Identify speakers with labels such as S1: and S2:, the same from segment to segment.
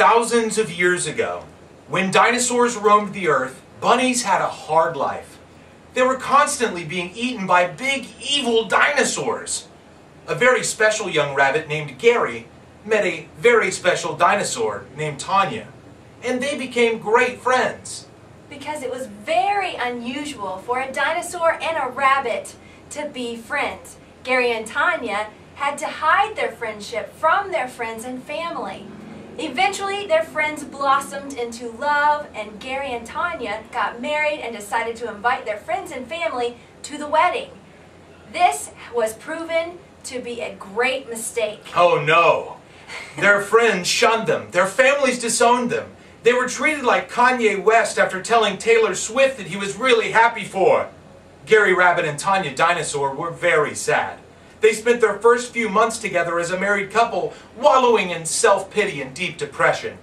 S1: Thousands of years ago, when dinosaurs roamed the earth, bunnies had a hard life. They were constantly being eaten by big, evil dinosaurs. A very special young rabbit named Gary met a very special dinosaur named Tanya, and they became great friends.
S2: Because it was very unusual for a dinosaur and a rabbit to be friends. Gary and Tanya had to hide their friendship from their friends and family. Eventually, their friends blossomed into love, and Gary and Tanya got married and decided to invite their friends and family to the wedding. This was proven to be a great mistake.
S1: Oh no! Their friends shunned them. Their families disowned them. They were treated like Kanye West after telling Taylor Swift that he was really happy for her. Gary Rabbit and Tanya Dinosaur were very sad. They spent their first few months together as a married couple, wallowing in self-pity and deep depression.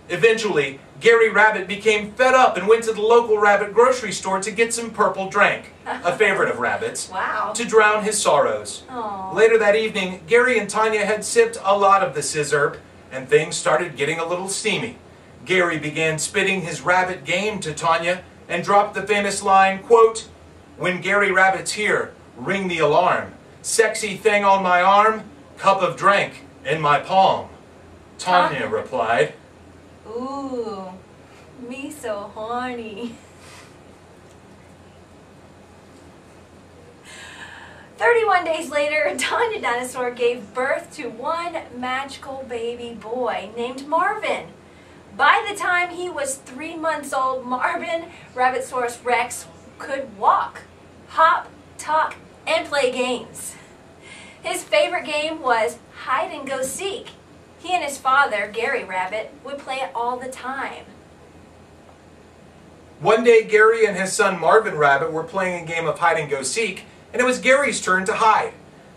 S1: Eventually, Gary Rabbit became fed up and went to the local rabbit grocery store to get some purple drink, a favorite of Rabbit's,
S2: Wow.
S1: to drown his sorrows.
S2: Aww.
S1: Later that evening, Gary and Tanya had sipped a lot of the scissor, and things started getting a little steamy. Gary began spitting his rabbit game to Tanya and dropped the famous line, quote, "When Gary Rabbit's here, ring the alarm. Sexy thing on my arm, cup of drink in my palm." Tanya replied,
S2: "Ooh, me so horny." 31 days later, Tanya Dinosaur gave birth to one magical baby boy named Marvin. By the time he was 3 months old, Marvin Rabbitosaurus Rex could walk, hop, talk, and play games. His favorite game was hide and go seek. He and his father, Gary Rabbit, would play it all the time.
S1: One day, Gary and his son Marvin Rabbit were playing a game of hide and go seek, and it was Gary's turn to hide.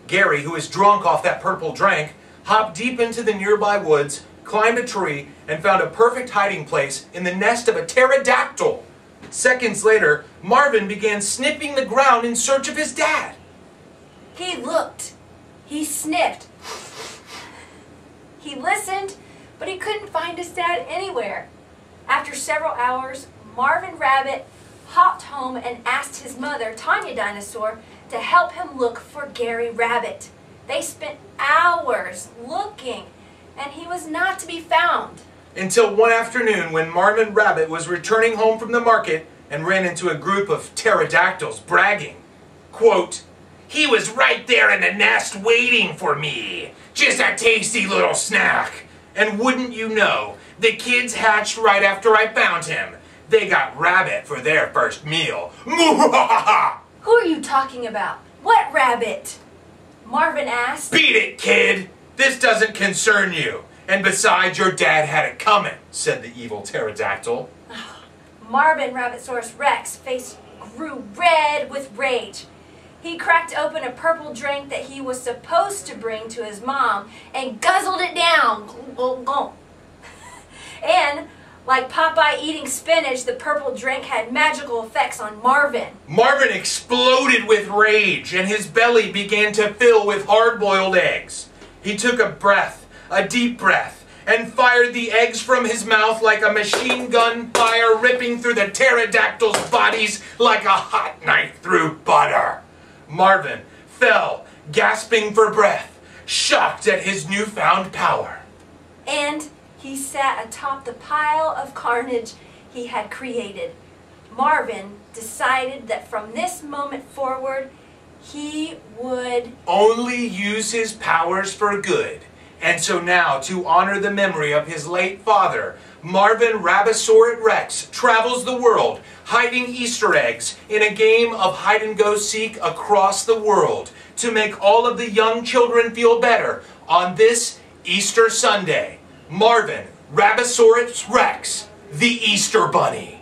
S1: Gary, who was drunk off that purple drink, hopped deep into the nearby woods, climbed a tree, and found a perfect hiding place in the nest of a pterodactyl. Seconds later, Marvin began sniffing the ground in search of his dad.
S2: He looked. He sniffed. He listened, but he couldn't find his dad anywhere. After several hours, Marvin Rabbit hopped home and asked his mother, Tanya Dinosaur, to help him look for Gary Rabbit. They spent hours looking, and he was not to be found.
S1: Until one afternoon when Marvin Rabbit was returning home from the market and ran into a group of pterodactyls bragging. Quote, "He was right there in the nest waiting for me. Just a tasty little snack. And wouldn't you know, the kids hatched right after I found him. They got rabbit for their first meal."
S2: Who are you talking about? What rabbit? Marvin asked.
S1: "Beat it, kid. This doesn't concern you. And besides, your dad had it coming," said the evil pterodactyl.
S2: Marvin Rabbitosaurus Rex face grew red with rage. He cracked open a purple drink that he was supposed to bring to his mom and guzzled it down. And like Popeye eating spinach, the purple drink had magical effects on Marvin.
S1: Marvin exploded with rage, and his belly began to fill with hard-boiled eggs. He took a deep breath, and fired the eggs from his mouth like a machine gun fire ripping through the pterodactyls' bodies like a hot knife through butter. Marvin fell, gasping for breath, shocked at his newfound power.
S2: And he sat atop the pile of carnage he had created. Marvin decided that from this moment forward, he would
S1: only use his powers for good. And so now, to honor the memory of his late father, Marvin Rabbitosaurus Rex travels the world, hiding Easter eggs in a game of hide-and-go-seek across the world to make all of the young children feel better on this Easter Sunday. Marvin Rabbitosaurus Rex, the Easter Bunny.